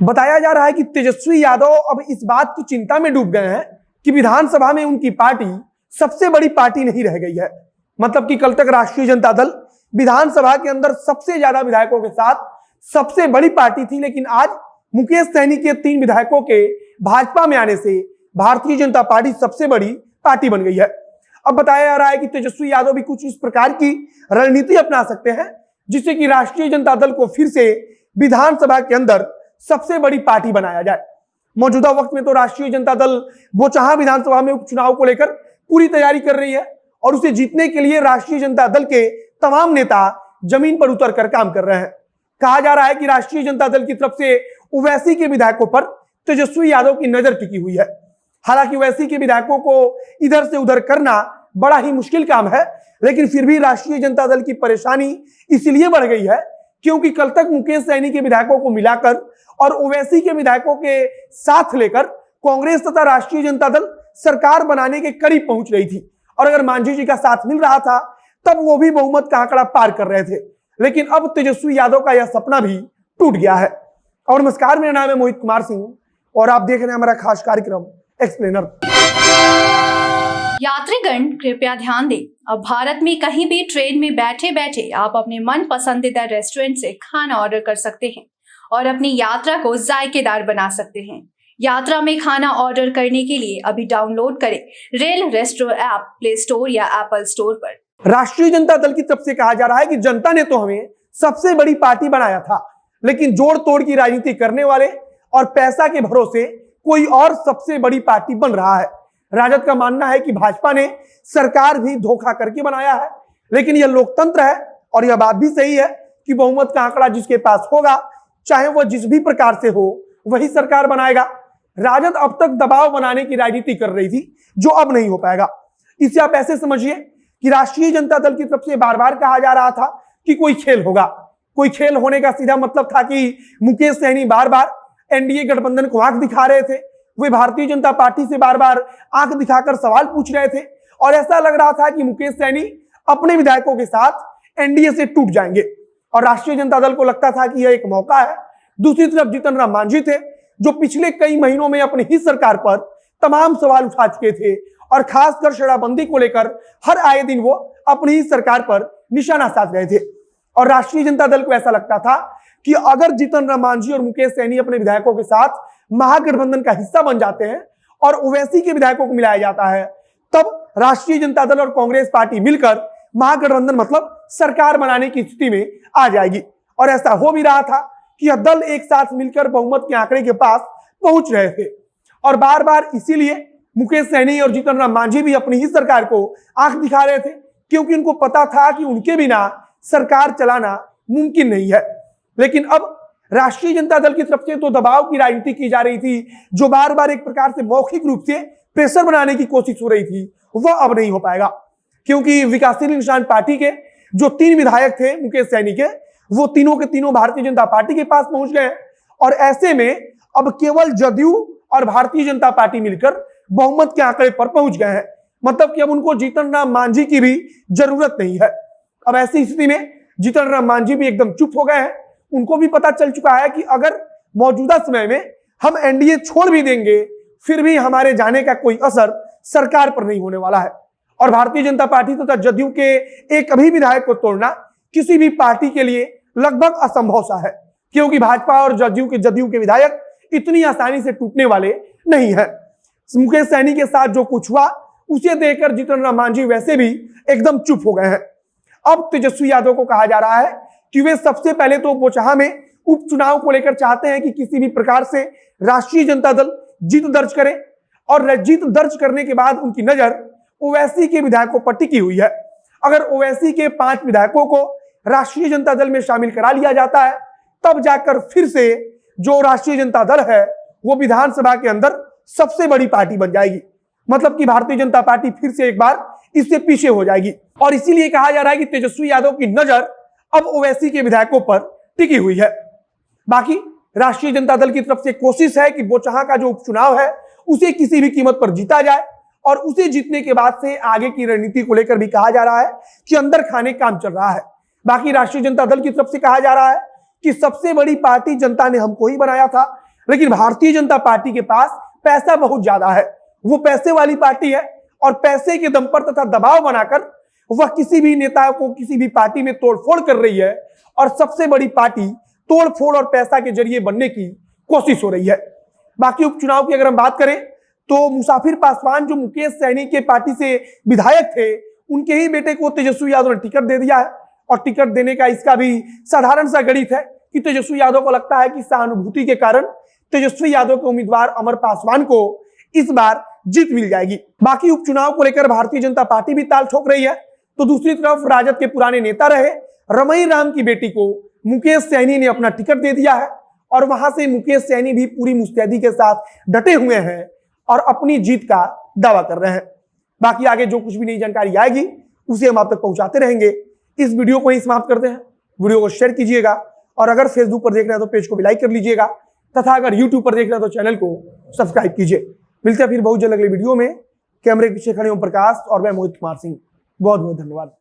बताया जा रहा है कि तेजस्वी यादव अब इस बात की चिंता में डूब गए हैं कि विधानसभा में उनकी पार्टी सबसे बड़ी पार्टी नहीं रह गई है। मतलब कि कल तक राष्ट्रीय जनता दल विधानसभा के अंदर सबसे ज्यादा विधायकों के साथ सबसे बड़ी पार्टी थी, लेकिन आज मुकेश सहनी के 3 विधायकों के भाजपा में आने से भारतीय जनता पार्टी सबसे बड़ी पार्टी बन गई है। अब बताया जा रहा है कि तेजस्वी यादव भी कुछ इस प्रकार की रणनीति अपना सकते हैं जिससे कि राष्ट्रीय जनता दल को फिर से विधानसभा के अंदर सबसे बड़ी पार्टी बनाया जाए। मौजूदा वक्त में तो राष्ट्रीय जनता दल बोचहां विधानसभा में उपचुनाव को लेकर पूरी तैयारी कर रही है और उसे जीतने के लिए राष्ट्रीय जनता दल के तमाम नेता जमीन पर उतर कर काम कर रहे हैं। कहा जा रहा है कि राष्ट्रीय जनता दल की तरफ से ओवैसी के विधायकों पर तेजस्वी यादव की नजर टिकी हुई है। हालांकि ओवैसी के विधायकों को इधर से उधर करना बड़ा ही मुश्किल काम है, लेकिन फिर भी राष्ट्रीय जनता दल की परेशानी इसलिए बढ़ गई है क्योंकि कल तक मुकेश सहनी के विधायकों को मिलाकर और ओवैसी के विधायकों के साथ लेकर कांग्रेस तथा राष्ट्रीय जनता दल सरकार बनाने के करीब पहुंच गई थी और अगर मांझी जी का साथ मिल रहा था तब वो भी बहुमत का आंकड़ा पार कर रहे थे। लेकिन अब तेजस्वी यादव का यह सपना भी टूट गया है। और नमस्कार, मेरा नाम है मोहित कुमार सिंह और आप देख रहे हैं हमारा खास कार्यक्रम एक्सप्लेनर। यात्रीगण कृपया ध्यान दें, अब भारत में कहीं भी ट्रेन में बैठे बैठे आप अपने मन पसंदीदा रेस्टोरेंट से खाना ऑर्डर कर सकते हैं और अपनी यात्रा को जायकेदार बना सकते हैं। यात्रा में खाना ऑर्डर करने के लिए अभी डाउनलोड करें rail resto app play store या एप्पल स्टोर पर। राष्ट्रीय जनता दल की तरफ से कहा जा रहा है कि जनता ने तो हमें सबसे बड़ी पार्टी बनाया था, लेकिन जोड़ तोड़ की राजनीति करने वाले और पैसा के भरोसे कोई और सबसे बड़ी पार्टी बन रहा है। राजद का मानना है कि भाजपा ने सरकार भी धोखा करके बनाया है, लेकिन यह लोकतंत्र है और यह बात भी सही है कि बहुमत का आंकड़ा जिसके पास होगा, चाहे वह जिस भी प्रकार से हो, वही सरकार बनाएगा। राजद अब तक दबाव बनाने की राजनीति कर रही थी, जो अब नहीं हो पाएगा। इसे आप ऐसे समझिए कि राष्ट्रीय जनता दल की तरफ से बार बार कहा जा रहा था कि कोई खेल होगा। कोई खेल होने का सीधा मतलब था कि मुकेश सहनी बार बार एनडीए गठबंधन को आंख दिखा रहे थे, वे भारतीय जनता पार्टी से बार बार आंख दिखाकर सवाल पूछ रहे थे और ऐसा लग रहा था कि मुकेश सहनी अपने विधायकों के साथ एनडीए से टूट जाएंगे और राष्ट्रीय जनता दल को लगता था कि यह एक मौका है। दूसरी तरफ जीतन राम मांझी थे, जो पिछले कई महीनों में अपनी ही सरकार पर तमाम सवाल उठा चुके थे और खासकर शराबबंदी को लेकर हर आए दिन वो अपनी ही सरकार पर निशाना साध रहे थे और राष्ट्रीय जनता दल को ऐसा लगता था कि अगर जीतन राम मांझी और मुकेश सहनी अपने विधायकों के साथ महागठबंधन का हिस्सा बन जाते हैं और ओवैसी के विधायकों को मिलाया जाता है, तब राष्ट्रीय जनता दल और कांग्रेस पार्टी मिलकर महागठबंधन मतलब सरकार बनाने की स्थिति में आ जाएगी। और ऐसा हो भी रहा था कि यह दल एक साथ मिलकर बहुमत के आंकड़े के पास पहुंच रहे थे और बार बार इसीलिए मुकेश सहनी और जीतन राम मांझी भी अपनी ही सरकार को आंख दिखा रहे थे, क्योंकि उनको पता था कि उनके बिना सरकार चलाना मुमकिन नहीं है। लेकिन अब राष्ट्रीय जनता दल की तरफ से तो दबाव की राजनीति की जा रही थी, जो बार बार एक प्रकार से मौखिक रूप से प्रेशर बनाने की कोशिश हो रही थी, वह अब नहीं हो पाएगा, क्योंकि विकासशील इंसान पार्टी के जो 3 विधायक थे मुकेश सहनी के, वो तीनों के तीनों भारतीय जनता पार्टी के पास पहुंच गए और ऐसे में अब केवल जदयू और भारतीय जनता पार्टी मिलकर बहुमत के आंकड़े पर पहुंच गए हैं। मतलब कि अब उनको जीतन राम मांझी की भी जरूरत नहीं है। अब ऐसी स्थिति में जीतन राम मांझी भी एकदम चुप हो गए हैं। उनको भी पता चल चुका है कि अगर मौजूदा समय में हम एनडीए छोड़ भी देंगे, फिर भी हमारे जाने का कोई असर सरकार पर नहीं होने वाला है और भारतीय जनता पार्टी तथा जदयू के एक अभी विधायक को तोड़ना किसी भी पार्टी के लिए लगभग असंभव सा है, क्योंकि भाजपा और जदयू के विधायक इतनी आसानी से टूटने वाले नहीं है। मुकेश सहनी के साथ जो कुछ हुआ उसे देखकर जीतन राम मांझी वैसे भी एकदम चुप हो गए हैं। अब तेजस्वी यादव को कहा जा रहा है कि वे सबसे पहले तो बोचहां में उपचुनाव को लेकर चाहते हैं कि किसी भी प्रकार से राष्ट्रीय जनता दल जीत दर्ज करे और जीत दर्ज करने के बाद उनकी नजर ओवैसी के विधायकों पर टिकी हुई है। अगर ओवैसी के 5 विधायकों को राष्ट्रीय जनता दल में शामिल करा लिया जाता है, तब जाकर फिर से जो राष्ट्रीय जनता दल है वो विधानसभा के अंदर सबसे बड़ी पार्टी बन जाएगी। मतलब कि भारतीय जनता पार्टी फिर से एक बार इससे पीछे हो जाएगी और इसीलिए कहा जा रहा है कि तेजस्वी यादव की नजर अब ओवैसी के विधायकों पर टिकी हुई है। बाकी राष्ट्रीय जनता दल की तरफ से कोशिश है कि बोचहां का जो उपचुनाव है उसे किसी भी कीमत पर जीता जाए और उसे जीतने के बाद से आगे की रणनीति को लेकर भी कहा जा रहा है कि अंदर खाने काम चल रहा है। बाकी राष्ट्रीय जनता दल की तरफ से कहा जा रहा है कि सबसे बड़ी पार्टी जनता ने हमको ही बनाया था, लेकिन भारतीय जनता पार्टी के पास पैसा बहुत ज्यादा है। वो पैसे वाली पार्टी है और पैसे के दम पर तथा दबाव बनाकर वह किसी भी नेता को किसी भी पार्टी में तोड़फोड़ कर रही है और सबसे बड़ी पार्टी तोड़फोड़ और पैसा के जरिए बनने की कोशिश हो रही है। बाकी उपचुनाव की अगर हम बात करें तो मुसाफिर पासवान जो मुकेश सैनी के पार्टी से विधायक थे, उनके ही बेटे को तेजस्वी यादव ने टिकट दे दिया है और टिकट देने का इसका भी साधारण सा गणित है कि तेजस्वी यादव को लगता है कि सहानुभूति के कारण तेजस्वी यादव के उम्मीदवार अमर पासवान को इस बार जीत मिल जाएगी। बाकी उपचुनाव को लेकर भारतीय जनता पार्टी भी ताल ठोक रही है, तो दूसरी तरफ राजद के पुराने नेता रहे रमई राम की बेटी को मुकेश सैनी ने अपना टिकट दे दिया है और वहां से मुकेश सैनी भी पूरी मुस्तैदी के साथ डटे हुए हैं और अपनी जीत का दावा कर रहे हैं। बाकी आगे जो कुछ भी नई जानकारी आएगी उसे हम आप तक पहुंचाते रहेंगे। इस वीडियो को ही समाप्त करते हैं। वीडियो को शेयर कीजिएगा और अगर फेसबुक पर देख रहे हैं तो पेज को भी लाइक कर लीजिएगा तथा अगर यूट्यूब पर देख रहे हैं तो चैनल को सब्सक्राइब कीजिए। मिलते हैं फिर बहुत जल्द अगले वीडियो में। कैमरे के पीछे खड़े ओम प्रकाश और मैं मोहित कुमार सिंह। बहुत बहुत धन्यवाद।